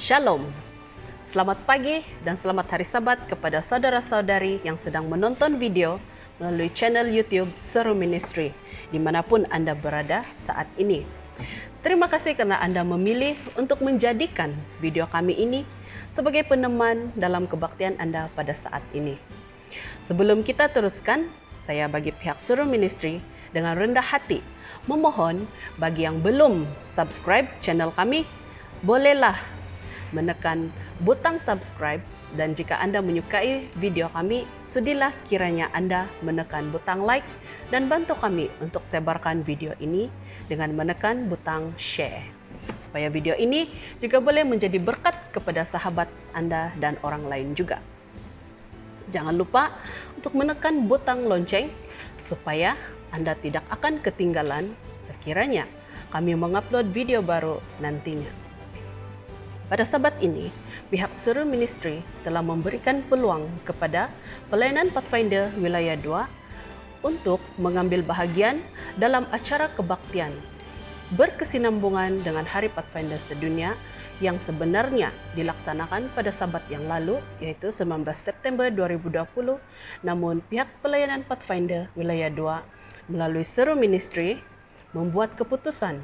Shalom. Selamat pagi dan selamat hari Sabat kepada saudara-saudari yang sedang menonton video melalui channel YouTube Seru Ministry dimanapun Anda berada saat ini. Terima kasih karena Anda memilih untuk menjadikan video kami ini sebagai peneman dalam kebaktian Anda pada saat ini. Sebelum kita teruskan, saya bagi pihak Seru Ministry dengan rendah hati memohon bagi yang belum subscribe channel kami, bolehlah menekan butang subscribe, dan jika Anda menyukai video kami, sudilah kiranya Anda menekan butang like dan bantu kami untuk sebarkan video ini dengan menekan butang share, supaya video ini juga boleh menjadi berkat kepada sahabat Anda dan orang lain juga. Jangan lupa untuk menekan butang lonceng supaya Anda tidak akan ketinggalan sekiranya kami mengupload video baru nantinya. Pada Sabat ini, pihak Seru Ministry telah memberikan peluang kepada pelayanan Pathfinder Wilayah 2 untuk mengambil bahagian dalam acara kebaktian berkesinambungan dengan Hari Pathfinder Sedunia yang sebenarnya dilaksanakan pada Sabat yang lalu, yaitu 19 September 2020, namun pihak pelayanan Pathfinder Wilayah 2 melalui Seru Ministry membuat keputusan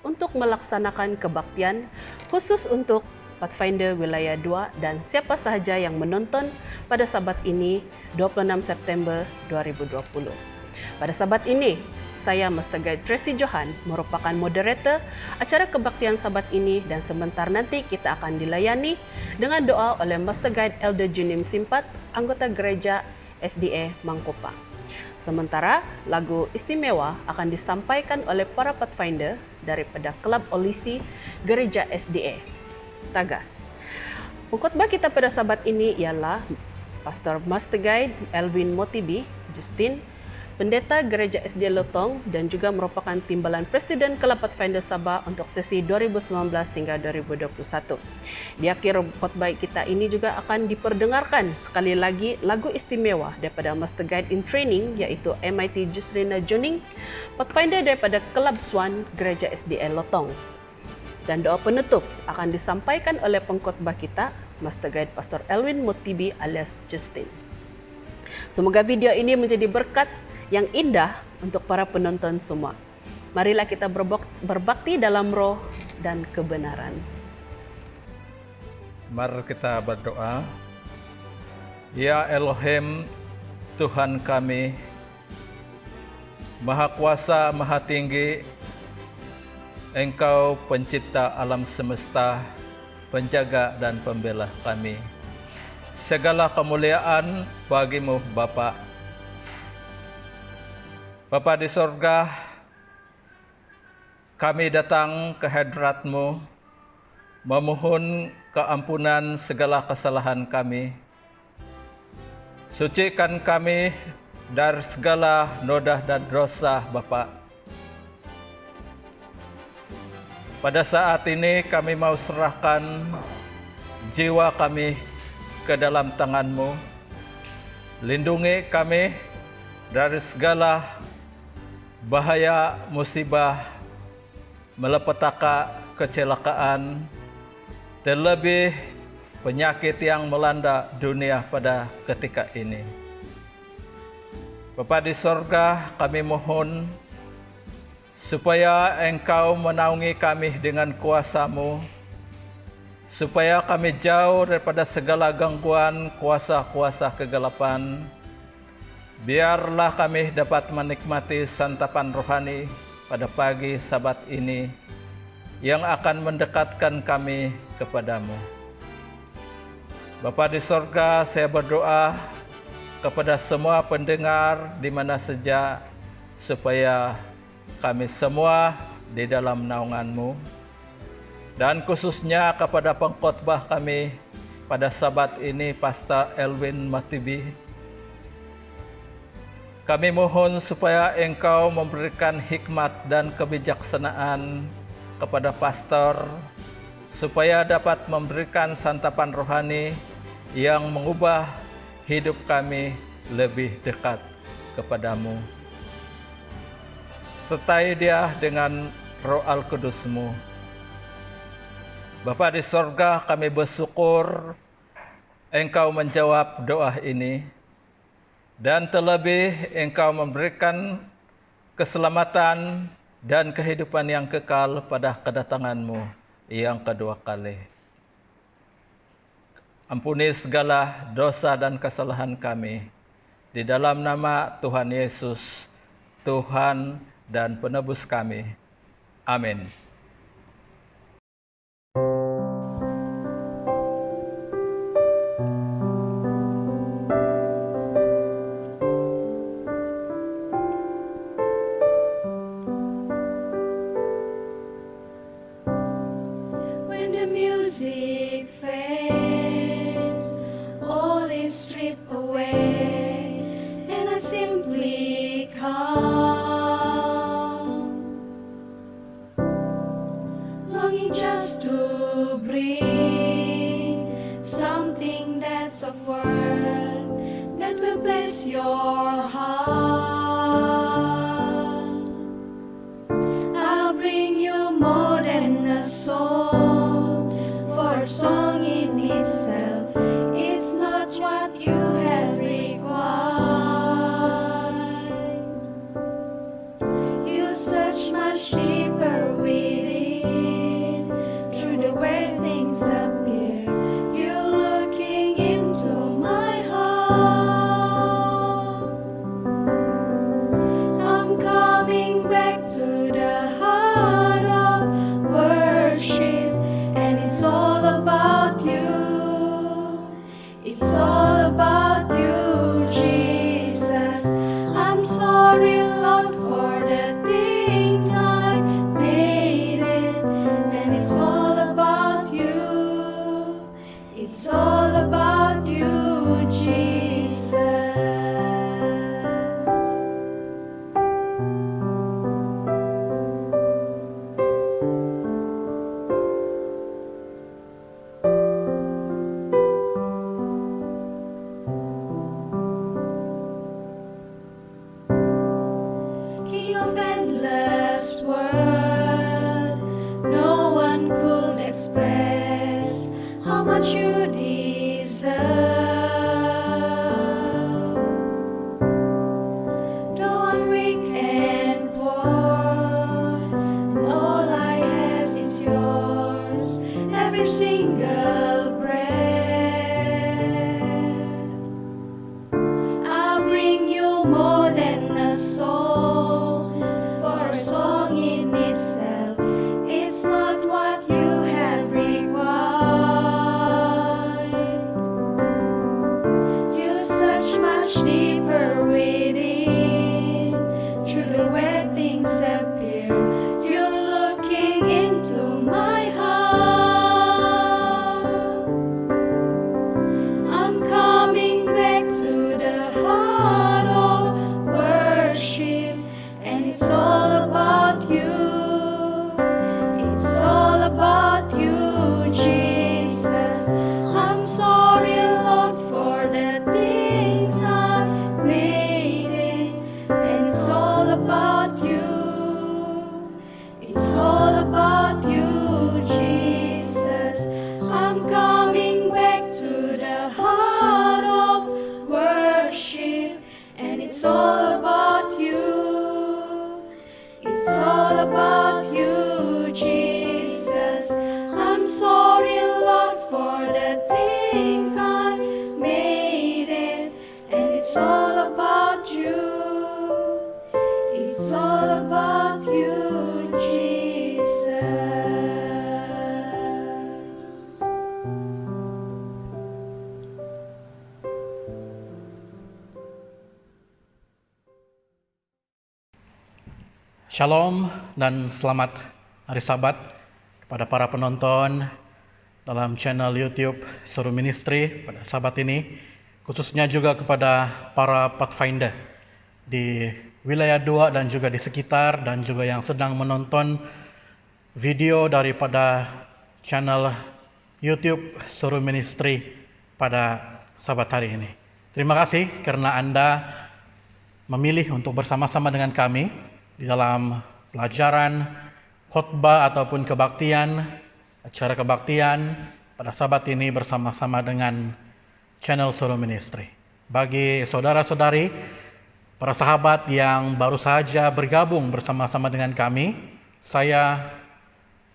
untuk melaksanakan kebaktian khusus untuk Pathfinder Wilayah 2 dan siapa sahaja yang menonton pada Sabat ini 26 September 2020. Pada Sabat ini, saya Master Guide Tracy Johan merupakan moderator acara kebaktian Sabat ini, dan sebentar nanti kita akan dilayani dengan doa oleh Master Guide Elder Junim Simpat, anggota gereja SDA Mangkopa. Sementara lagu istimewa akan disampaikan oleh para Pathfinder daripada Klub Olisi Gereja SDA Tagas. Pengkhotbah kita pada Sabat ini ialah Pastor Master Guide Elwin Motibi Justin, Pendeta Gereja SDA Lotong, dan juga merupakan timbalan Presiden Klub Pathfinder Sabah untuk sesi 2019 hingga 2021. Di akhir khotbah kita ini juga akan diperdengarkan sekali lagi lagu istimewa daripada Master Guide in Training, iaitu MIT Jusrina Juning, Pathfinder daripada Klub Swan Gereja SDA Lotong. Dan doa penutup akan disampaikan oleh pengkhotbah kita, Master Guide Pastor Elwin Motibi alias Justin. Semoga video ini menjadi berkat yang indah untuk para penonton semua. Marilah kita berbakti dalam roh dan kebenaran. Mari kita berdoa. Ya Elohim, Tuhan kami, Maha Kuasa, Maha Tinggi, Engkau pencipta alam semesta, penjaga dan pembela kami. Segala kemuliaan bagimu Bapa. Bapa di sorga, kami datang ke hadrat-Mu memohon keampunan segala kesalahan kami. Sucikan kami dari segala noda dan dosa Bapa. Pada saat ini kami mau serahkan jiwa kami ke dalam tangan-Mu. Lindungi kami dari segala bahaya, musibah, malapetaka, kecelakaan, terlebih penyakit yang melanda dunia pada ketika ini. Bapa di sorga, kami mohon supaya Engkau menaungi kami dengan kuasa-Mu, supaya kami jauh daripada segala gangguan kuasa-kuasa kegelapan. Biarlah kami dapat menikmati santapan rohani pada pagi Sabat ini yang akan mendekatkan kami kepadamu. Bapa di sorga, saya berdoa kepada semua pendengar di mana saja, supaya kami semua di dalam naungan-Mu, dan khususnya kepada pengkhotbah kami pada Sabat ini, Pastor Elwin Motibi. Kami mohon supaya Engkau memberikan hikmat dan kebijaksanaan kepada pastor, supaya dapat memberikan santapan rohani yang mengubah hidup kami lebih dekat kepadamu. Sertai dia dengan Roh Al-Kudus-Mu. Bapa di sorga, kami bersyukur Engkau menjawab doa ini, dan terlebih Engkau memberikan keselamatan dan kehidupan yang kekal pada kedatangan-Mu yang kedua kali. Ampuni segala dosa dan kesalahan kami. Di dalam nama Tuhan Yesus, Tuhan dan Penebus kami. Amin. When the music fades, all is stripped away, and I simply come, longing just to bring something that's of worth that will bless your heart. I'll bring you more than a song, for a song in itself is not what you have required. You search much deeper within, through the way things appear. You're looking into my heart. I'm coming back to the heart of worship, and it's all about you. It's all about you, Jesus. I'm sorry, Lord, for the things I made it, and it's all about you. It's all about you, Jesus. King of endless world, no one could express how much you deserve. Though I'm weak and poor, and all I have is yours, every single breath. I'll bring you more than a song, for a song in itself is not what you have required. You search much deeper within, through the way things appear. You're looking into my heart. I'm coming back to the heart of worship, and it's all about you. It's all about you, Jesus. I'm sorry, Lord, for the things I made it, and it's all about you. It's all about you, Jesus. I'm coming back to the heart of worship, and it's all about you. It's all about you, Jesus. I'm sorry, Lord, for the things I made it, and it's all about you. It's all about you, Jesus. Shalom dan selamat hari Sabat kepada para penonton dalam channel YouTube Seru Ministry pada Sabat ini, khususnya juga kepada para Pathfinder di wilayah 2 dan juga di sekitar, dan juga yang sedang menonton video daripada channel YouTube Seru Ministry pada Sabat hari ini. Terima kasih karena Anda memilih untuk bersama-sama dengan kami di dalam pelajaran, khotbah ataupun kebaktian acara kebaktian pada Sabat ini bersama-sama dengan channel Suruh Ministry. Bagi saudara-saudari, para sahabat yang baru saja bergabung bersama-sama dengan kami, saya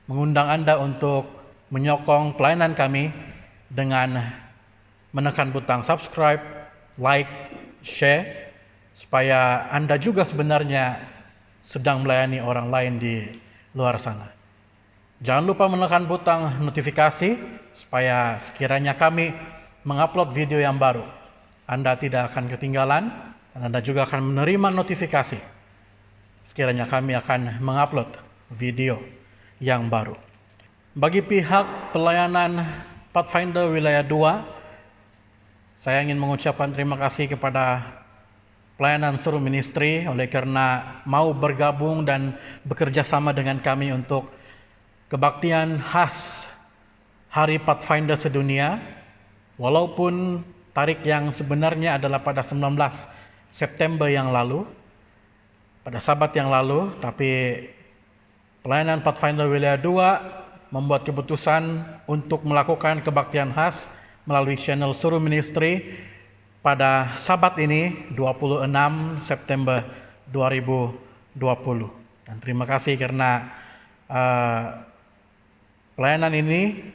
mengundang Anda untuk menyokong pelayanan kami dengan menekan butang subscribe, like, share, supaya Anda juga sebenarnya sedang melayani orang lain di luar sana. Jangan lupa menekan butang notifikasi supaya sekiranya kami mengupload video yang baru, Anda tidak akan ketinggalan dan Anda juga akan menerima notifikasi sekiranya kami akan mengupload video yang baru. Bagi pihak pelayanan Pathfinder Wilayah 2, saya ingin mengucapkan terima kasih kepada pelayanan Suruh Ministry oleh karena mau bergabung dan bekerja sama dengan kami untuk kebaktian khas Hari Pathfinder sedunia, walaupun tarik yang sebenarnya adalah pada 19 September yang lalu, pada Sabat yang lalu, tapi pelayanan Pathfinder Wilayah 2 membuat keputusan untuk melakukan kebaktian khas melalui channel Suruh Ministry pada Sabat ini 26 September 2020. Dan terima kasih karena pelayanan ini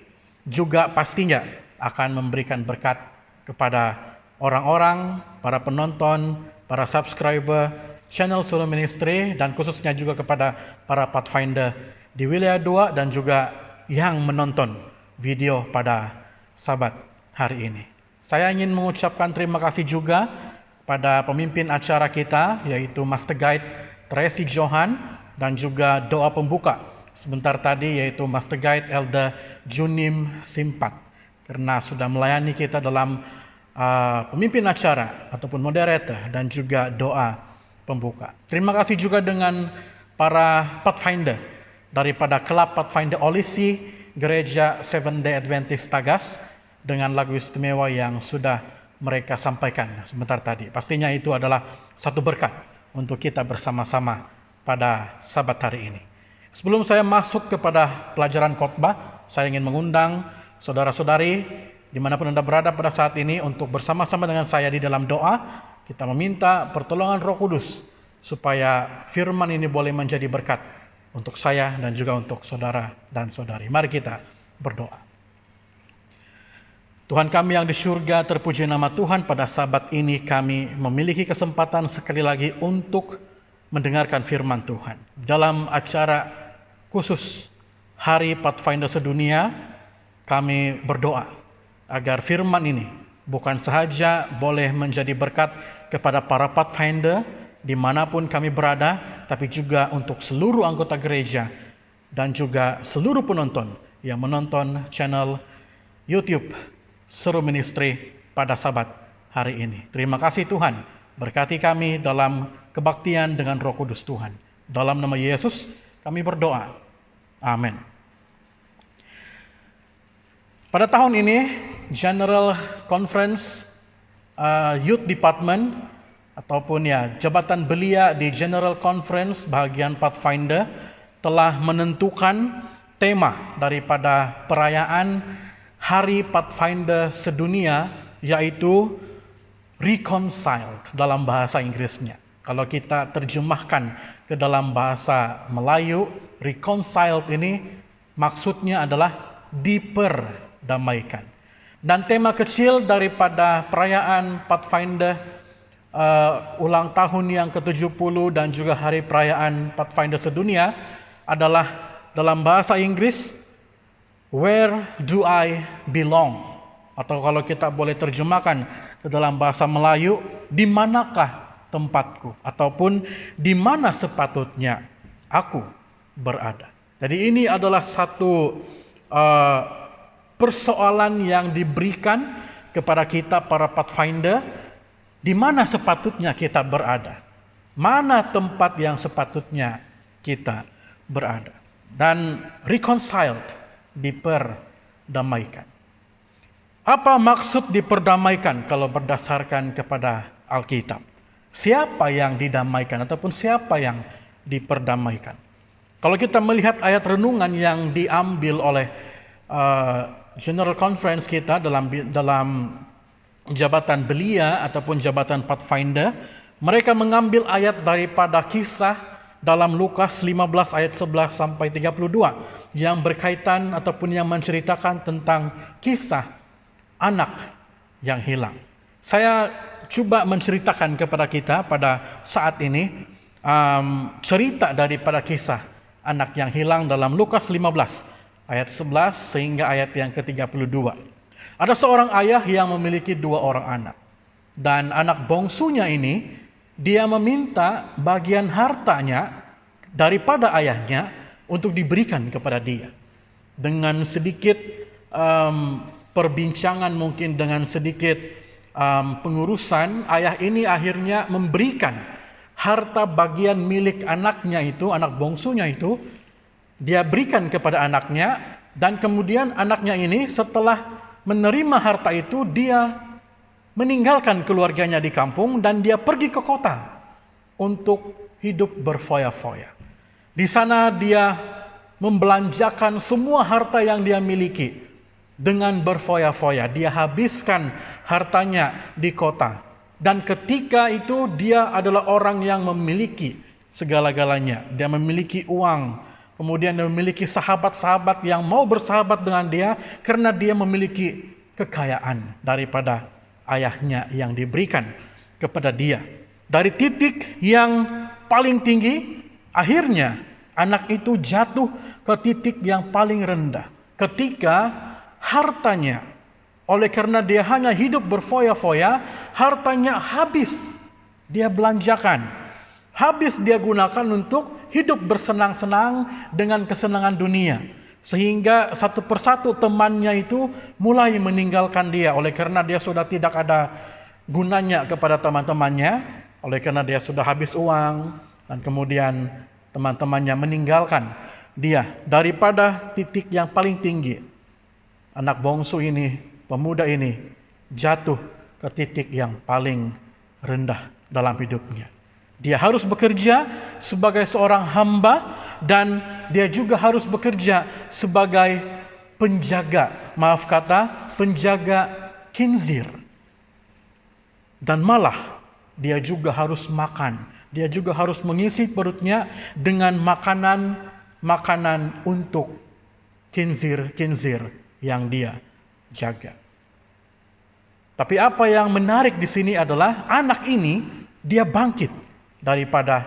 juga pastinya akan memberikan berkat kepada orang-orang, para penonton, para subscriber channel Suruh Ministry, dan khususnya juga kepada para Pathfinder di Wilayah 2 dan juga yang menonton video pada Sabat hari ini. Saya ingin mengucapkan terima kasih juga pada pemimpin acara kita, yaitu Master Guide Tracy Johan, dan juga doa pembuka sebentar tadi, yaitu Master Guide Elder Junim Simpat, karena sudah melayani kita dalam pemimpin acara ataupun moderator dan juga doa pembuka. Terima kasih juga dengan para Pathfinder daripada Klub Pathfinder Olisi Gereja Seventh Day Adventist Tagas dengan lagu istimewa yang sudah mereka sampaikan sebentar tadi. Pastinya itu adalah satu berkat untuk kita bersama-sama pada Sabat hari ini. Sebelum saya masuk kepada pelajaran khotbah, saya ingin mengundang saudara-saudari dimanapun Anda berada pada saat ini untuk bersama-sama dengan saya di dalam doa. Kita meminta pertolongan Roh Kudus supaya firman ini boleh menjadi berkat untuk saya dan juga untuk saudara dan saudari. Mari kita berdoa. Tuhan kami yang di surga, terpuji nama Tuhan. Pada Sabat ini kami memiliki kesempatan sekali lagi untuk mendengarkan firman Tuhan. Dalam acara khusus Hari Pathfinder sedunia, kami berdoa agar firman ini bukan sahaja boleh menjadi berkat kepada para Pathfinder dimanapun kami berada, tapi juga untuk seluruh anggota gereja dan juga seluruh penonton yang menonton channel YouTube Suruh Ministry pada Sabat hari ini. Terima kasih Tuhan, berkati kami dalam kebaktian dengan Roh Kudus Tuhan. Dalam nama Yesus kami berdoa. Amin. Pada tahun ini, General Conference Youth Department ataupun jabatan belia di General Conference bagian Pathfinder telah menentukan tema daripada perayaan Hari Pathfinder sedunia, yaitu reconciled dalam bahasa Inggrisnya. Kalau kita terjemahkan ke dalam bahasa Melayu, reconciled ini maksudnya adalah diperdamaikan. Dan tema kecil daripada perayaan Pathfinder ulang tahun yang ke-70 dan juga hari perayaan Pathfinder sedunia adalah dalam bahasa Inggris, Where do I belong? Atau kalau kita boleh terjemahkan ke dalam bahasa Melayu, di manakah tempatku? Ataupun di mana sepatutnya aku berada? Jadi ini adalah satu persoalan yang diberikan kepada kita para Pathfinder, di mana sepatutnya kita berada? Mana tempat yang sepatutnya kita berada? Dan reconciled, diperdamaikan. Apa maksud diperdamaikan kalau berdasarkan kepada Alkitab? Siapa yang didamaikan ataupun siapa yang diperdamaikan? Kalau kita melihat ayat renungan yang diambil oleh General Conference kita dalam jabatan belia ataupun jabatan Pathfinder, mereka mengambil ayat daripada Kisah dalam Lukas 15 ayat 11 sampai 32 yang berkaitan ataupun yang menceritakan tentang kisah anak yang hilang. Saya coba menceritakan kepada kita pada saat ini cerita daripada kisah anak yang hilang dalam Lukas 15 ayat 11 sehingga ayat yang ke-32. Ada seorang ayah yang memiliki 2 orang anak. Dan anak bongsunya ini, dia meminta bagian hartanya daripada ayahnya untuk diberikan kepada dia. Dengan sedikit perbincangan, mungkin dengan sedikit pengurusan, ayah ini akhirnya memberikan harta bagian milik anaknya itu, anak bongsunya itu, dia berikan kepada anaknya, dan kemudian anaknya ini setelah menerima harta itu, dia meninggalkan keluarganya di kampung dan dia pergi ke kota untuk hidup berfoya-foya. Di sana dia membelanjakan semua harta yang dia miliki dengan berfoya-foya. Dia habiskan hartanya di kota. Dan ketika itu dia adalah orang yang memiliki segala-galanya. Dia memiliki uang. Kemudian dia memiliki sahabat-sahabat yang mau bersahabat dengan dia karena dia memiliki kekayaan daripada ayahnya yang diberikan kepada dia. Dari titik yang paling tinggi, akhirnya anak itu jatuh ke titik yang paling rendah. Ketika hartanya, oleh karena dia hanya hidup berfoya-foya, hartanya habis dia belanjakan. Habis dia gunakan untuk hidup bersenang-senang dengan kesenangan dunia. Sehingga satu persatu temannya itu mulai meninggalkan dia. Oleh karena dia sudah tidak ada gunanya kepada teman-temannya. Oleh karena dia sudah habis uang. Dan kemudian teman-temannya meninggalkan dia. Daripada titik yang paling tinggi, anak bongsu ini, pemuda ini, jatuh ke titik yang paling rendah dalam hidupnya. Dia harus bekerja sebagai seorang hamba dan dia juga harus bekerja sebagai penjaga, penjaga khinzir. Dan malah dia juga harus makan, dia juga harus mengisi perutnya dengan makanan untuk khinzir yang dia jaga. Tapi apa yang menarik di sini adalah anak ini dia bangkit daripada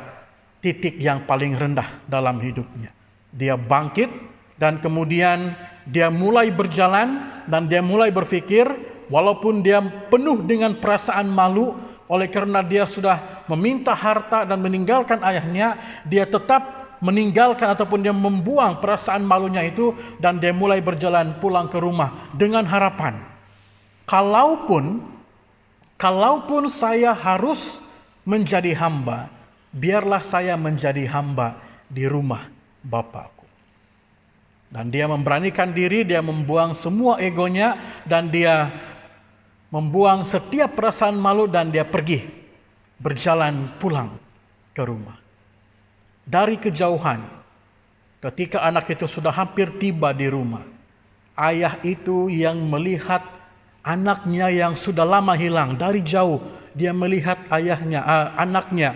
titik yang paling rendah dalam hidupnya. Dia bangkit dan kemudian dia mulai berjalan dan dia mulai berpikir, walaupun dia penuh dengan perasaan malu oleh karena dia sudah meminta harta dan meninggalkan ayahnya, dia tetap meninggalkan ataupun dia membuang perasaan malunya itu dan dia mulai berjalan pulang ke rumah dengan harapan, kalaupun saya harus menjadi hamba, biarlah saya menjadi hamba di rumah Bapakku. Dan dia memberanikan diri, dia membuang semua egonya dan dia membuang setiap perasaan malu dan dia pergi berjalan pulang ke rumah. Dari kejauhan, ketika anak itu sudah hampir tiba di rumah, ayah itu yang melihat anaknya yang sudah lama hilang dari jauh, dia melihat anaknya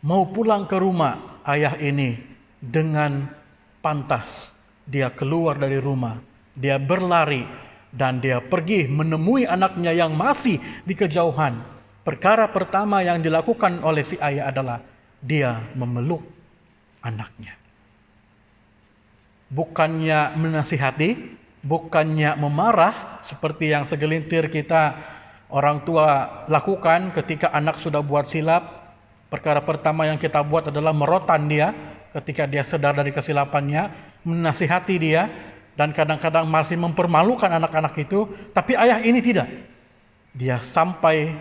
mau pulang ke rumah. Ayah ini dengan pantas dia keluar dari rumah, dia berlari dan dia pergi menemui anaknya yang masih di kejauhan. Perkara pertama yang dilakukan oleh si ayah adalah dia memeluk anaknya. Bukannya menasihati, bukannya memarah seperti yang segelintir kita orang tua lakukan ketika anak sudah buat silap. Perkara pertama yang kita buat adalah merotan dia ketika dia sadar dari kesilapannya, menasihati dia, dan kadang-kadang masih mempermalukan anak-anak itu. Tapi ayah ini tidak. Dia sampai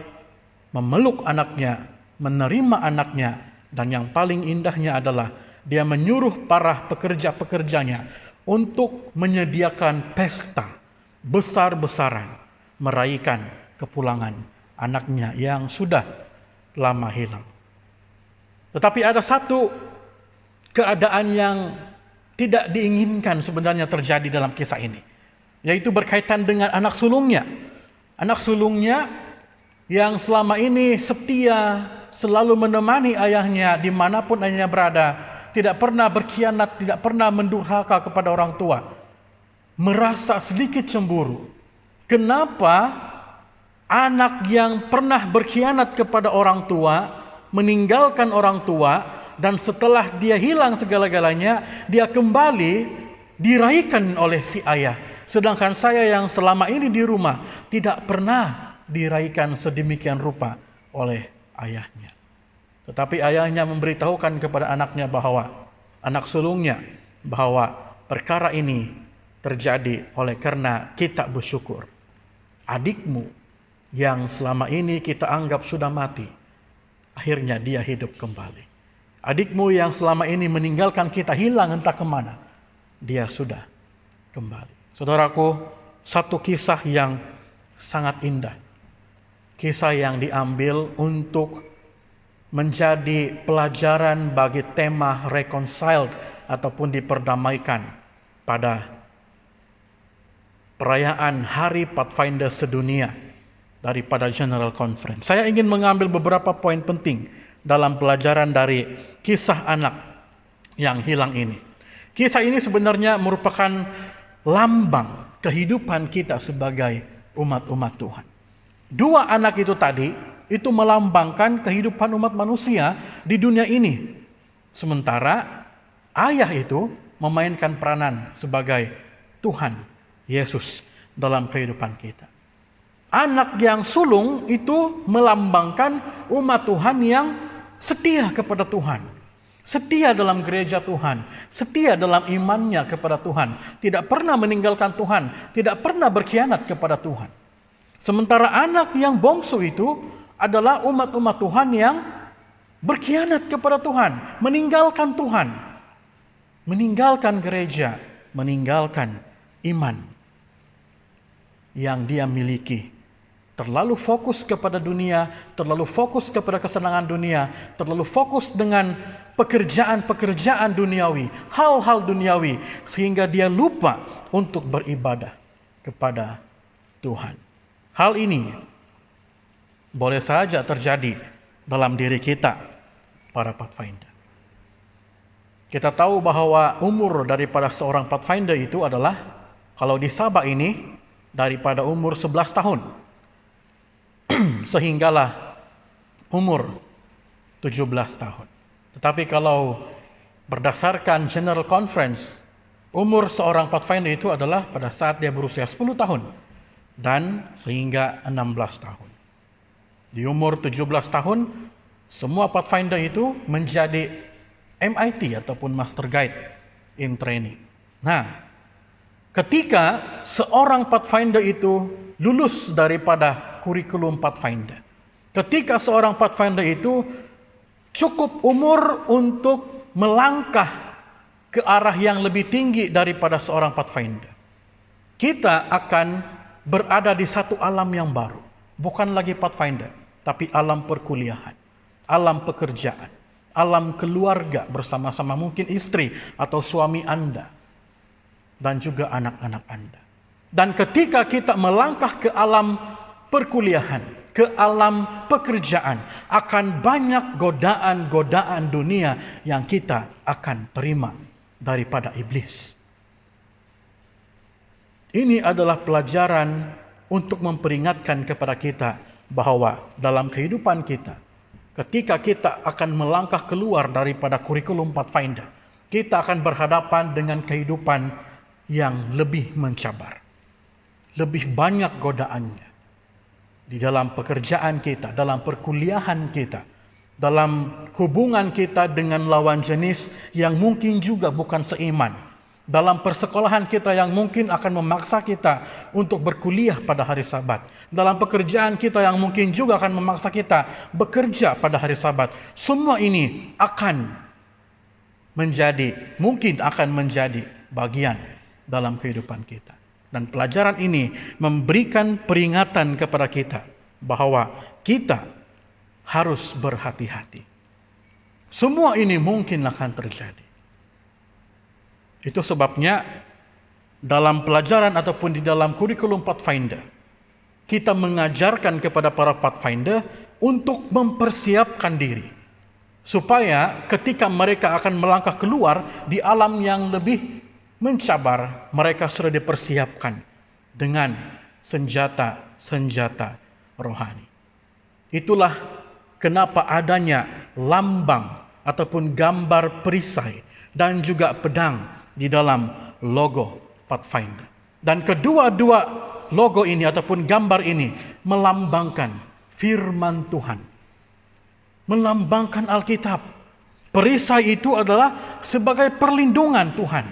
memeluk anaknya, menerima anaknya, dan yang paling indahnya adalah dia menyuruh para pekerja-pekerjanya untuk menyediakan pesta besar-besaran merayakan kepulangan anaknya yang sudah lama hilang. Tetapi ada satu keadaan yang tidak diinginkan sebenarnya terjadi dalam kisah ini. yaitu berkaitan dengan anak sulungnya. Anak sulungnya yang selama ini setia, selalu menemani ayahnya dimanapun ayahnya berada, tidak pernah berkhianat, tidak pernah mendurhaka kepada orang tua, merasa sedikit cemburu. Kenapa anak yang pernah berkhianat kepada orang tua, meninggalkan orang tua, dan setelah dia hilang segala-galanya, dia kembali diraikan oleh si ayah. Sedangkan saya yang selama ini di rumah tidak pernah diraikan sedemikian rupa oleh ayahnya. Tetapi ayahnya memberitahukan kepada anaknya bahwa, anak sulungnya, bahwa perkara ini terjadi oleh karena kita bersyukur. Adikmu yang selama ini kita anggap sudah mati, akhirnya dia hidup kembali. Adikmu yang selama ini meninggalkan kita, hilang entah kemana, dia sudah kembali. Saudaraku, satu kisah yang sangat indah. Kisah yang diambil untuk menjadi pelajaran bagi tema reconciled ataupun diperdamaikan pada perayaan Hari Pathfinder Sedunia daripada General Conference. Saya ingin mengambil beberapa poin penting dalam pelajaran dari kisah anak yang hilang ini. Kisah ini sebenarnya merupakan lambang kehidupan kita sebagai umat-umat Tuhan. Dua anak itu tadi, itu melambangkan kehidupan umat manusia di dunia ini. Sementara ayah itu memainkan peranan sebagai Tuhan Yesus dalam kehidupan kita. Anak yang sulung itu melambangkan umat Tuhan yang setia kepada Tuhan. Setia dalam gereja Tuhan, setia dalam imannya kepada Tuhan, tidak pernah meninggalkan Tuhan, tidak pernah berkhianat kepada Tuhan. Sementara anak yang bongsu itu adalah umat-umat Tuhan yang berkhianat kepada Tuhan, meninggalkan Tuhan, meninggalkan gereja, meninggalkan iman yang dia miliki. Terlalu fokus kepada dunia, terlalu fokus kepada kesenangan dunia, terlalu fokus dengan pekerjaan-pekerjaan duniawi, hal-hal duniawi, sehingga dia lupa untuk beribadah kepada Tuhan. Hal ini boleh saja terjadi dalam diri kita, para Pathfinder. Kita tahu bahwa umur daripada seorang Pathfinder itu adalah, kalau di Sabah ini, daripada umur 11 tahun. Sehinggalah umur 17 tahun. Tetapi kalau berdasarkan General Conference, umur seorang Pathfinder itu adalah pada saat dia berusia 10 tahun dan sehingga 16 tahun. Di umur 17 tahun, semua Pathfinder itu menjadi MIT ataupun Master Guide in Training. Nah, ketika seorang Pathfinder itu lulus daripada kurikulum Pathfinder, ketika seorang Pathfinder itu cukup umur untuk melangkah ke arah yang lebih tinggi daripada seorang Pathfinder, kita akan berada di satu alam yang baru. Bukan lagi Pathfinder, tapi alam perkuliahan, alam pekerjaan, alam keluarga bersama-sama mungkin istri atau suami Anda dan juga anak-anak Anda. Dan ketika kita melangkah ke alam perkuliahan, ke alam pekerjaan, akan banyak godaan-godaan dunia yang kita akan terima daripada iblis. Ini adalah pelajaran untuk memperingatkan kepada kita bahwa dalam kehidupan kita, ketika kita akan melangkah keluar daripada kurikulum Pathfinder, kita akan berhadapan dengan kehidupan yang lebih mencabar, lebih banyak godaannya. Di dalam pekerjaan kita, dalam perkuliahan kita, dalam hubungan kita dengan lawan jenis yang mungkin juga bukan seiman, dalam persekolahan kita yang mungkin akan memaksa kita untuk berkuliah pada hari Sabat, dalam pekerjaan kita yang mungkin juga akan memaksa kita bekerja pada hari Sabat. Semua ini mungkin akan menjadi bagian dalam kehidupan kita. Dan pelajaran ini memberikan peringatan kepada kita bahwa kita harus berhati-hati. Semua ini mungkin akan terjadi. Itu sebabnya dalam pelajaran ataupun di dalam kurikulum Pathfinder, kita mengajarkan kepada para Pathfinder untuk mempersiapkan diri, supaya ketika mereka akan melangkah keluar di alam yang lebih mencabar, mereka sudah dipersiapkan dengan senjata-senjata rohani. Itulah kenapa adanya lambang ataupun gambar perisai dan juga pedang di dalam logo Pathfinder. Dan kedua-dua logo ini ataupun gambar ini melambangkan firman Tuhan, melambangkan Alkitab. Perisai itu adalah sebagai perlindungan Tuhan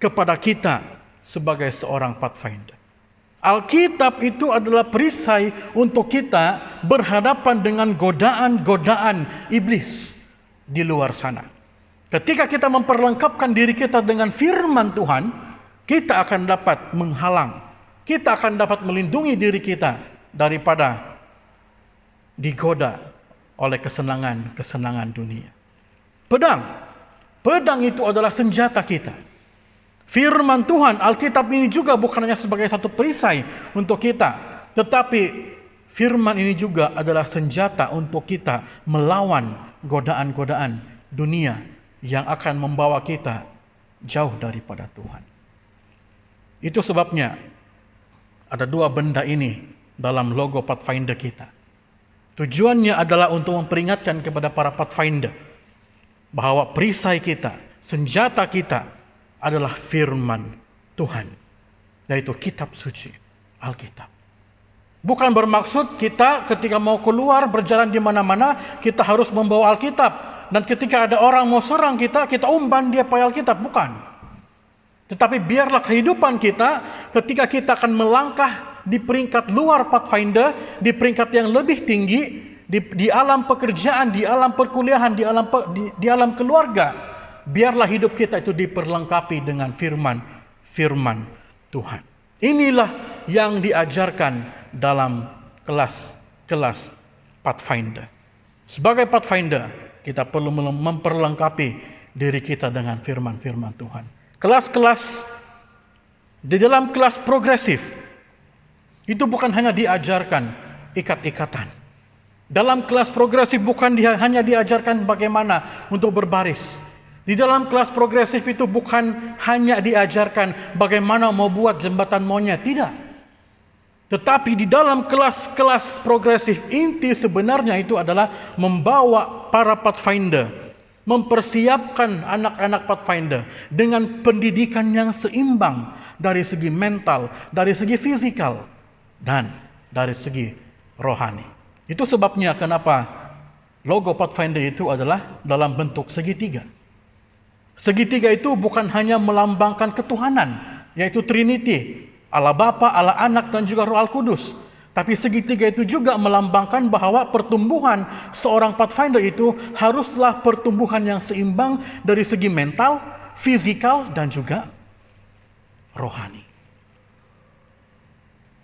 kepada kita sebagai seorang Pathfinder. Alkitab itu adalah perisai untuk kita berhadapan dengan godaan-godaan iblis di luar sana. Ketika kita memperlengkapkan diri kita dengan firman Tuhan, kita akan dapat menghalang, kita akan dapat melindungi diri kita daripada digoda oleh kesenangan-kesenangan dunia. Pedang itu adalah senjata kita. Firman Tuhan, Alkitab ini juga bukan hanya sebagai satu perisai untuk kita, tetapi firman ini juga adalah senjata untuk kita melawan godaan-godaan dunia yang akan membawa kita jauh daripada Tuhan. Itu sebabnya ada dua benda ini dalam logo Pathfinder kita. Tujuannya adalah untuk memperingatkan kepada para Pathfinder bahwa perisai kita, senjata kita adalah firman Tuhan, yaitu kitab suci, Alkitab. Bukan bermaksud kita ketika mau keluar berjalan di mana-mana kita harus membawa Alkitab, dan ketika ada orang mau serang kita umban dia pakai Alkitab, bukan. Tetapi biarlah kehidupan kita ketika kita akan melangkah di peringkat luar Pathfinder, di peringkat yang lebih tinggi, di alam pekerjaan, di alam perkuliahan, di alam keluarga, biarlah hidup kita itu diperlengkapi dengan firman Tuhan. Inilah yang diajarkan dalam kelas Pathfinder. Sebagai Pathfinder, kita perlu memperlengkapi diri kita dengan firman-firman Tuhan. Di dalam kelas progresif, itu bukan hanya diajarkan ikat-ikatan. Dalam kelas progresif bukan hanya diajarkan bagaimana untuk berbaris. Di dalam kelas progresif itu bukan hanya diajarkan bagaimana mau buat jembatan monyet, tidak. Tetapi di dalam kelas-kelas progresif, inti sebenarnya itu adalah membawa para Pathfinder, mempersiapkan anak-anak Pathfinder dengan pendidikan yang seimbang dari segi mental, dari segi fisikal, dan dari segi rohani. Itu sebabnya kenapa logo Pathfinder itu adalah dalam bentuk segitiga. Segitiga itu bukan hanya melambangkan ketuhanan, yaitu Trinity, Allah Bapa, Allah Anak, dan juga Roh Al-Kudus. Tapi segitiga itu juga melambangkan bahwa pertumbuhan seorang Pathfinder itu haruslah pertumbuhan yang seimbang dari segi mental, fisikal, dan juga rohani.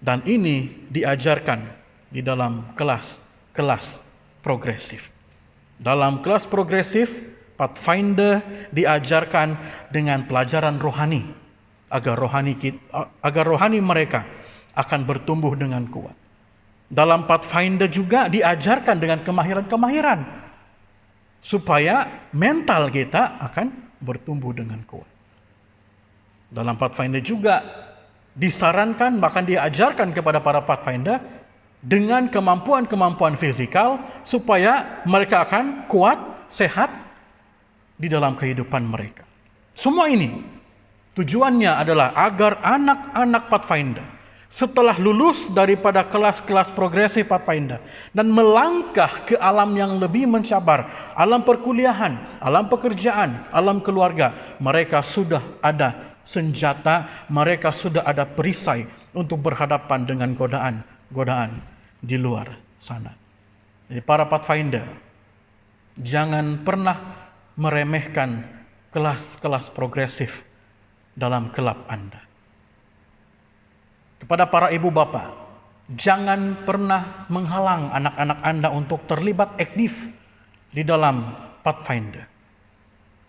Dan ini diajarkan di dalam kelas progresif. Dalam kelas progresif, Pathfinder diajarkan dengan pelajaran rohani, agar rohani mereka akan bertumbuh dengan kuat. Dalam Pathfinder juga diajarkan dengan kemahiran-kemahiran, supaya mental kita akan bertumbuh dengan kuat. Dalam Pathfinder juga disarankan, bahkan diajarkan kepada para Pathfinder dengan kemampuan-kemampuan fisikal, supaya mereka akan kuat, sehat di dalam kehidupan mereka. Semua ini tujuannya adalah agar anak-anak Pathfinder setelah lulus daripada kelas-kelas progresif Pathfinder dan melangkah ke alam yang lebih mencabar, alam perkuliahan, alam pekerjaan, alam keluarga, mereka sudah ada senjata, mereka sudah ada perisai untuk berhadapan dengan godaan di luar sana. Jadi para Pathfinder, jangan pernah meremehkan kelas-kelas progresif dalam kelab Anda. Kepada para ibu bapa, jangan pernah menghalang anak-anak Anda untuk terlibat aktif di dalam Pathfinder.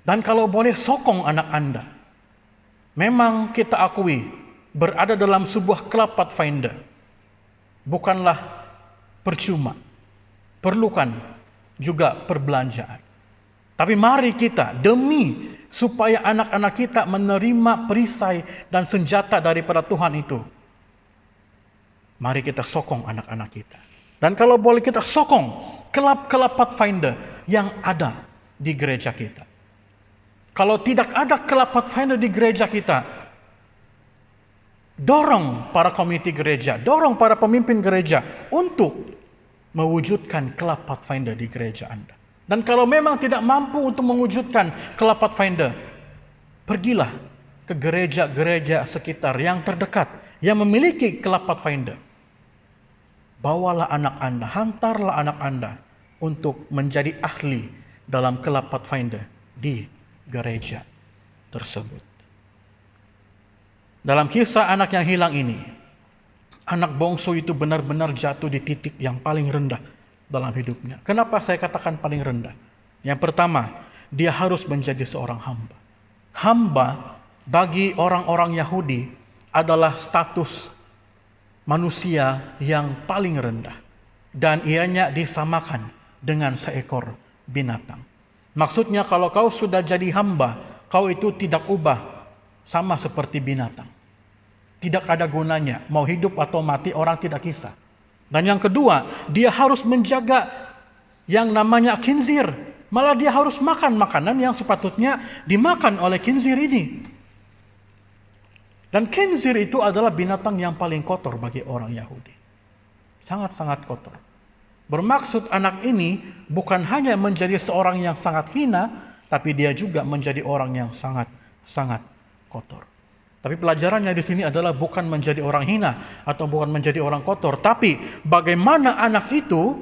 Dan kalau boleh, sokong anak Anda memang kita akui berada dalam sebuah club pathfinder bukanlah percuma, perlukan juga perbelanjaan. Tapi mari kita, demi supaya anak-anak kita menerima perisai dan senjata daripada Tuhan itu, mari kita sokong anak-anak kita. Dan kalau boleh kita sokong kelab-kelab pathfinder yang ada di gereja kita. Kalau tidak ada kelab pathfinder di gereja kita, dorong para komite gereja, dorong para pemimpin gereja untuk mewujudkan kelab pathfinder di gereja Anda. Dan kalau memang tidak mampu untuk mewujudkan kelab pathfinder, pergilah ke gereja-gereja sekitar yang terdekat yang memiliki kelab pathfinder. Bawalah anak Anda, hantarlah anak Anda untuk menjadi ahli dalam kelab pathfinder di gereja tersebut. Dalam kisah anak yang hilang ini, anak bongsu itu benar-benar jatuh di titik yang paling rendah dalam hidupnya. Kenapa saya katakan paling rendah? Yang pertama, dia harus menjadi seorang hamba. Hamba bagi orang-orang Yahudi adalah status manusia yang paling rendah. Dan ianya disamakan dengan seekor binatang. Maksudnya kalau kau sudah jadi hamba, kau itu tidak ubah sama seperti binatang. Tidak ada gunanya, mau hidup atau mati orang tidak kisah. Dan yang kedua, dia harus menjaga yang namanya khinzir. Malah dia harus makan makanan yang sepatutnya dimakan oleh khinzir ini. Dan khinzir itu adalah binatang yang paling kotor bagi orang Yahudi. Sangat-sangat kotor. Bermaksud anak ini bukan hanya menjadi seorang yang sangat hina, tapi dia juga menjadi orang yang sangat-sangat kotor. Tapi pelajarannya di sini adalah bukan menjadi orang hina atau bukan menjadi orang kotor, tapi bagaimana anak itu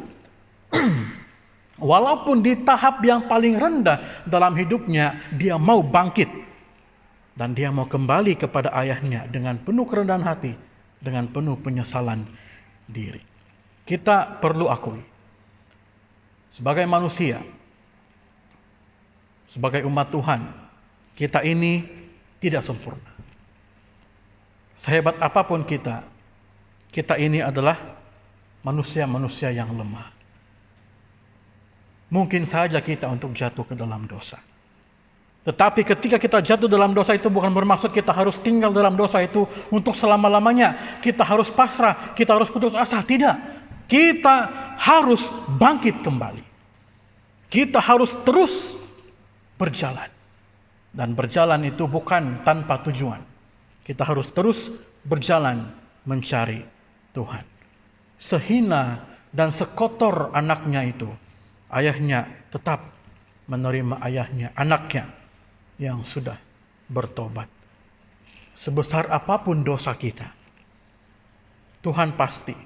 walaupun di tahap yang paling rendah dalam hidupnya, dia mau bangkit dan dia mau kembali kepada ayahnya dengan penuh kerendahan hati, dengan penuh penyesalan diri. Kita perlu akui, sebagai manusia, sebagai umat Tuhan, kita ini tidak sempurna. Sehebat apapun kita ini adalah manusia-manusia yang lemah. Mungkin saja kita untuk jatuh ke dalam dosa. Tetapi ketika kita jatuh dalam dosa itu bukan bermaksud kita harus tinggal dalam dosa itu untuk selama-lamanya. Kita harus pasrah, kita harus putus asa. Tidak. Kita harus bangkit kembali. Kita harus terus berjalan. Dan berjalan itu bukan tanpa tujuan. Kita harus terus berjalan mencari Tuhan. Sehina dan sekotor anaknya itu, ayahnya tetap menerima anaknya yang sudah bertobat. Sebesar apapun dosa kita, Tuhan pasti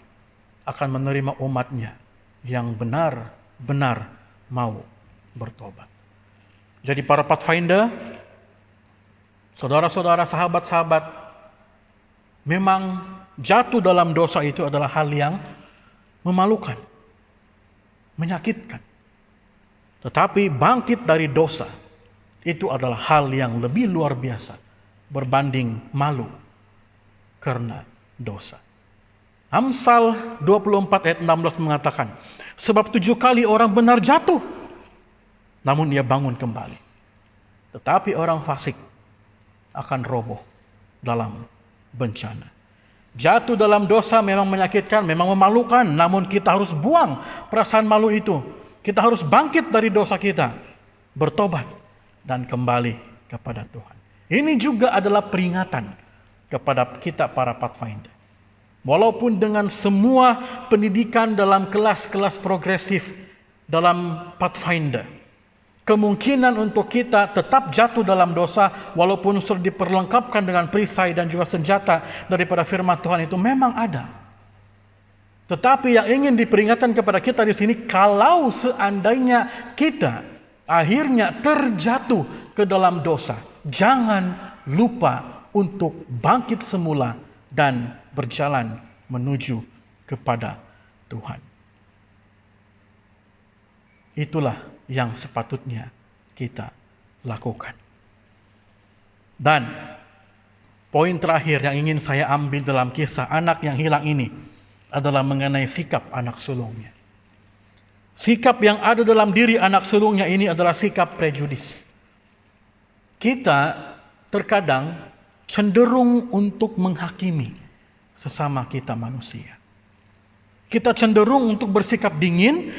akan menerima umatnya yang benar-benar mau bertobat. Jadi para pathfinder, saudara-saudara, sahabat-sahabat, memang jatuh dalam dosa itu adalah hal yang memalukan, menyakitkan. Tetapi bangkit dari dosa itu adalah hal yang lebih luar biasa berbanding malu karena dosa. Amsal 24 ayat 16 mengatakan, sebab 7 kali orang benar jatuh, namun ia bangun kembali. Tetapi orang fasik akan roboh dalam bencana. Jatuh dalam dosa memang menyakitkan, memang memalukan, namun kita harus buang perasaan malu itu. Kita harus bangkit dari dosa kita, bertobat, dan kembali kepada Tuhan. Ini juga adalah peringatan kepada kita para pathfinder. Walaupun dengan semua pendidikan dalam kelas-kelas progresif dalam pathfinder, kemungkinan untuk kita tetap jatuh dalam dosa walaupun sudah diperlengkapkan dengan perisai dan juga senjata daripada firman Tuhan itu memang ada. Tetapi yang ingin diperingatkan kepada kita di sini, kalau seandainya kita akhirnya terjatuh ke dalam dosa, jangan lupa untuk bangkit semula dan berjalan menuju kepada Tuhan. Itulah yang sepatutnya kita lakukan. Dan Poin terakhir yang ingin saya ambil dalam kisah anak yang hilang ini adalah mengenai sikap anak sulungnya. Sikap yang ada dalam diri anak sulungnya ini adalah sikap prejudis. Kita terkadang cenderung untuk menghakimi sesama kita manusia. Kita cenderung untuk bersikap dingin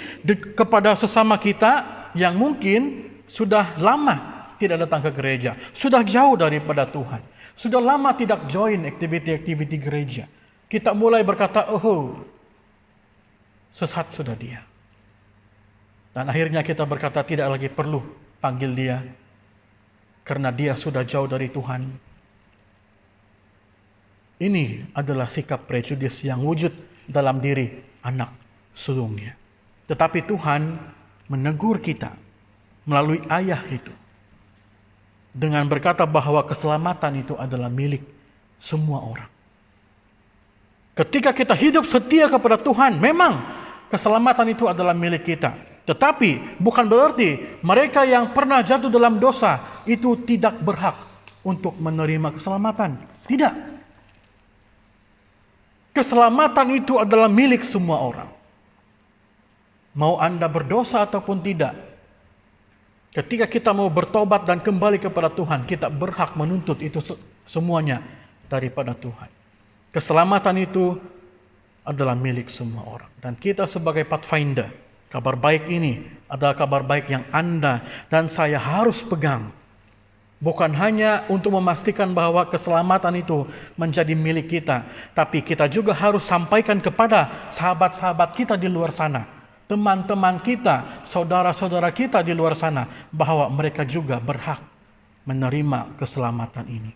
kepada sesama kita yang mungkin sudah lama tidak datang ke gereja, sudah jauh daripada Tuhan, sudah lama tidak join aktiviti-aktiviti gereja. Kita mulai berkata, oh, sesat sudah dia. Dan akhirnya kita berkata tidak lagi perlu panggil dia, karena dia sudah jauh dari Tuhan. Ini adalah sikap prejudis yang wujud dalam diri anak sulungnya. Tetapi Tuhan menegur kita melalui ayah itu dengan berkata bahwa keselamatan itu adalah milik semua orang. Ketika kita hidup setia kepada Tuhan, memang keselamatan itu adalah milik kita. Tetapi bukan berarti mereka yang pernah jatuh dalam dosa itu tidak berhak untuk menerima keselamatan. Tidak. Keselamatan itu adalah milik semua orang. Mau Anda berdosa ataupun tidak, ketika kita mau bertobat dan kembali kepada Tuhan, kita berhak menuntut itu semuanya daripada Tuhan. Keselamatan itu adalah milik semua orang. Dan kita sebagai Pathfinder, kabar baik ini adalah kabar baik yang Anda dan saya harus pegang. Bukan hanya untuk memastikan bahwa keselamatan itu menjadi milik kita, tapi kita juga harus sampaikan kepada sahabat-sahabat kita di luar sana, teman-teman kita, saudara-saudara kita di luar sana, bahwa mereka juga berhak menerima keselamatan ini.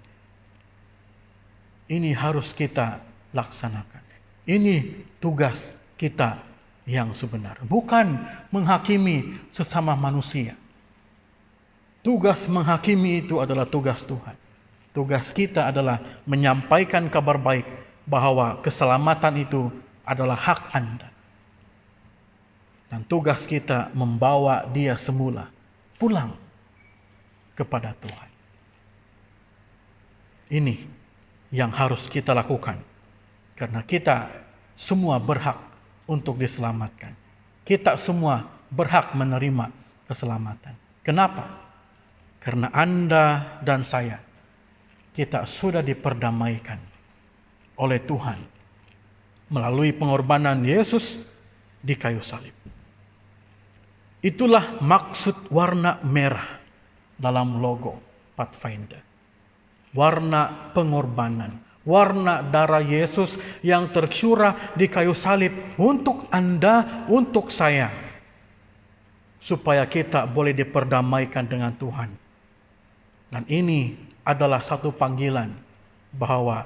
Ini harus kita laksanakan. Ini tugas kita yang sebenar, bukan menghakimi sesama manusia. Tugas menghakimi itu adalah tugas Tuhan. Tugas kita adalah menyampaikan kabar baik bahwa keselamatan itu adalah hak Anda. Dan tugas kita membawa dia semula pulang kepada Tuhan. Ini yang harus kita lakukan. Karena kita semua berhak untuk diselamatkan. Kita semua berhak menerima keselamatan. Kenapa? Karena Anda dan saya, kita sudah diperdamaikan oleh Tuhan melalui pengorbanan Yesus di kayu salib. Itulah maksud warna merah dalam logo Pathfinder. Warna pengorbanan, warna darah Yesus yang tercurah di kayu salib untuk Anda, untuk saya, supaya kita boleh diperdamaikan dengan Tuhan. Dan ini adalah satu panggilan bahwa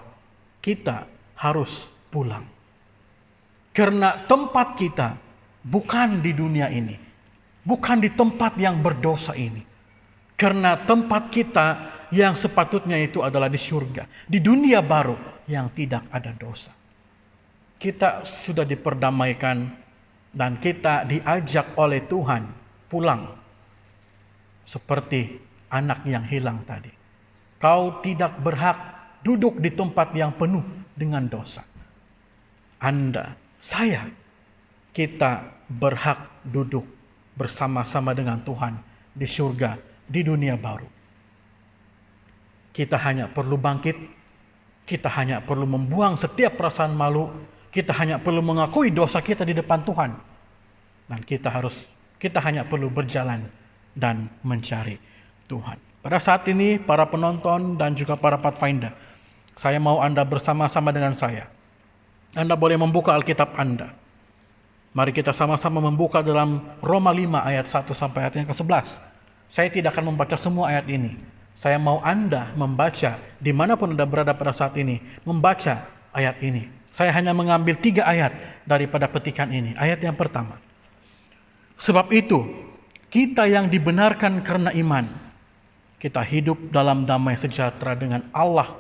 kita harus pulang. Karena tempat kita bukan di dunia ini. Bukan di tempat yang berdosa ini. Karena tempat kita yang sepatutnya itu adalah di surga. Di dunia baru yang tidak ada dosa. Kita sudah diperdamaikan dan kita diajak oleh Tuhan pulang. Seperti anak yang hilang tadi. Kau tidak berhak duduk di tempat yang penuh dengan dosa. Anda, saya, kita berhak duduk bersama-sama dengan Tuhan di surga, di dunia baru. Kita hanya perlu bangkit, kita hanya perlu membuang setiap perasaan malu, kita hanya perlu mengakui dosa kita di depan Tuhan. Dan kita hanya perlu berjalan dan mencari Tuhan. Pada saat ini, para penonton dan juga para Pathfinder, saya mau Anda bersama-sama dengan saya. Anda boleh membuka Alkitab Anda. Mari kita sama-sama membuka dalam Roma 5 ayat 1 sampai ayat yang ke-11. Saya tidak akan membaca semua ayat ini. Saya mau Anda membaca dimanapun Anda berada pada saat ini, membaca ayat ini. Saya hanya mengambil 3 ayat daripada petikan ini. Ayat yang pertama. Sebab itu, kita yang dibenarkan karena iman, kita hidup dalam damai sejahtera dengan Allah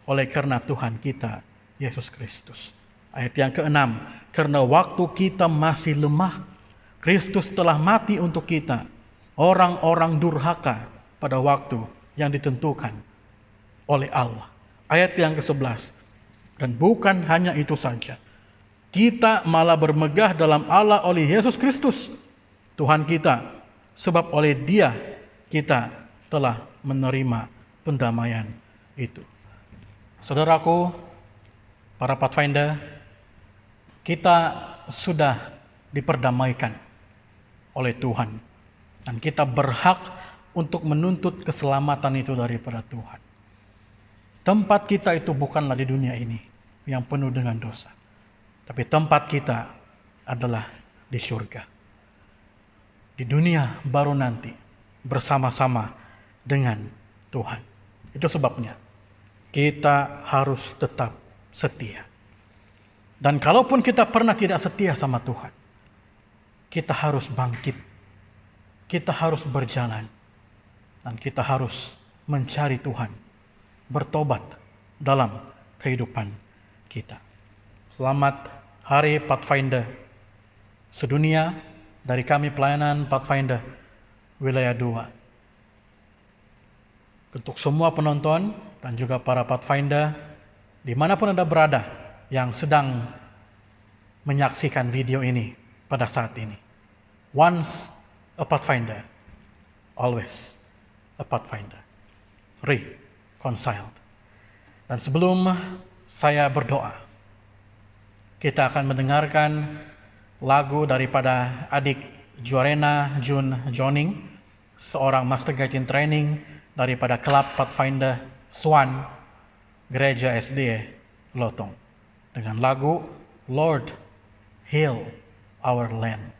oleh karena Tuhan kita, Yesus Kristus. Ayat yang ke-6, karena waktu kita masih lemah, Kristus telah mati untuk kita, orang-orang durhaka pada waktu yang ditentukan oleh Allah. ayat yang ke-11. Dan bukan hanya itu saja, kita malah bermegah dalam Allah oleh Yesus Kristus, Tuhan kita, sebab oleh Dia kita telah menerima pendamaian itu. Saudaraku, para Pathfinder, kita sudah diperdamaikan oleh Tuhan. Dan kita berhak untuk menuntut keselamatan itu daripada Tuhan. Tempat kita itu bukanlah di dunia ini yang penuh dengan dosa. Tapi tempat kita adalah di surga. Di dunia baru nanti bersama-sama dengan Tuhan. Itu sebabnya kita harus tetap setia. Dan kalaupun kita pernah tidak setia sama Tuhan, kita harus bangkit. Kita harus berjalan. Dan kita harus mencari Tuhan. Bertobat dalam kehidupan kita. Selamat Hari Pathfinder sedunia dari kami pelayanan Pathfinder Wilayah 2. Untuk semua penonton dan juga para Pathfinder dimanapun Anda berada yang sedang menyaksikan video ini pada saat ini. Once a Pathfinder, always a Pathfinder. Reconciled. Dan sebelum saya berdoa, kita akan mendengarkan lagu daripada adik Joarena Jun Joning, seorang Master Guide in Training daripada Klub Pathfinder Swan Gereja SDA Lotong, dengan lagu Lord Heal Our Land.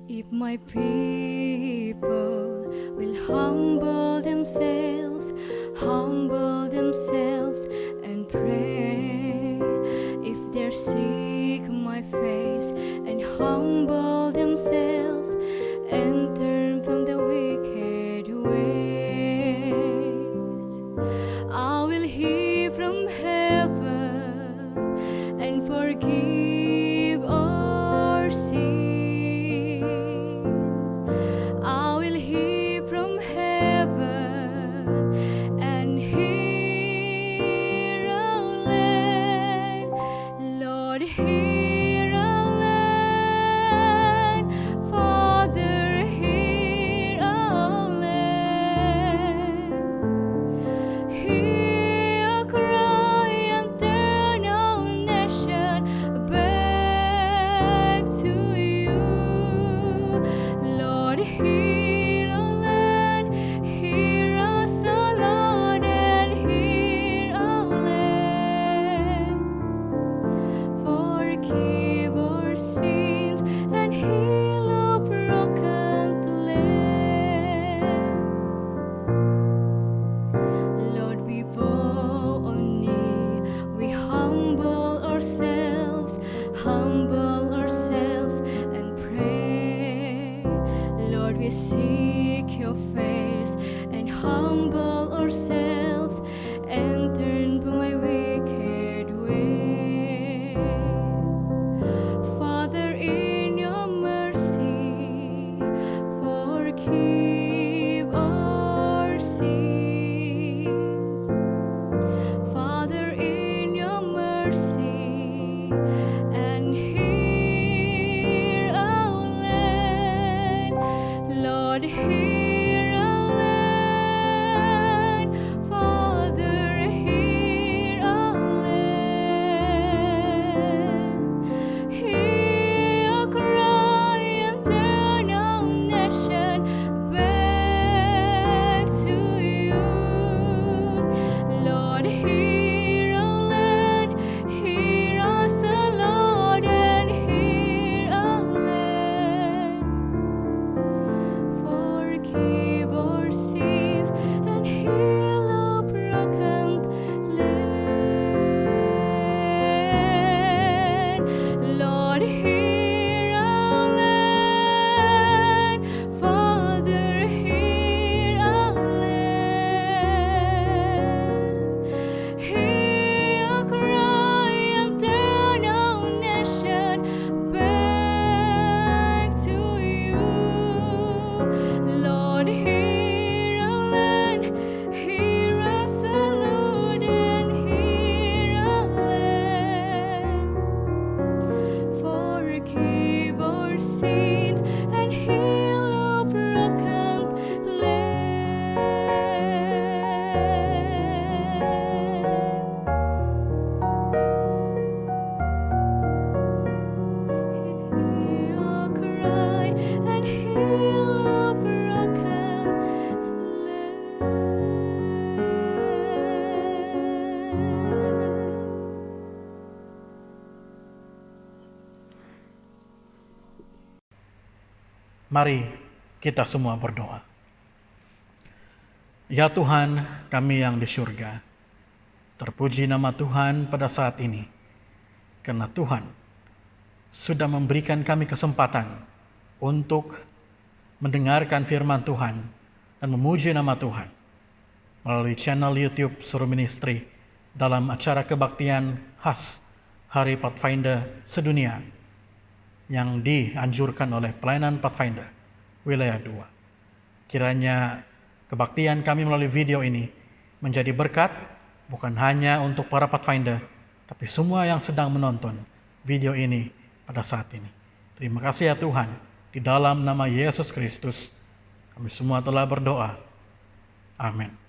If my people will humble themselves and pray, if they're seek my face and humble themselves and turn from the wicked ways, I will hear from heaven and forgive our sins. We seek your face and humble ourselves and turn from my wicked way. Father, in your mercy, forgive our sins. Father, in your mercy, and hear our land. Lord, hear our land. Mari kita semua berdoa. Ya Tuhan kami yang di surga, terpuji nama Tuhan pada saat ini, karena Tuhan sudah memberikan kami kesempatan untuk mendengarkan firman Tuhan dan memuji nama Tuhan melalui channel YouTube Suruh Ministry dalam acara kebaktian khas Hari Pathfinder Sedunia yang dianjurkan oleh pelayanan Pathfinder Wilayah 2. Kiranya kebaktian kami melalui video ini menjadi berkat bukan hanya untuk para Pathfinder, tapi semua yang sedang menonton video ini pada saat ini. Terima kasih ya Tuhan, di dalam nama Yesus Kristus kami semua telah berdoa. Amin.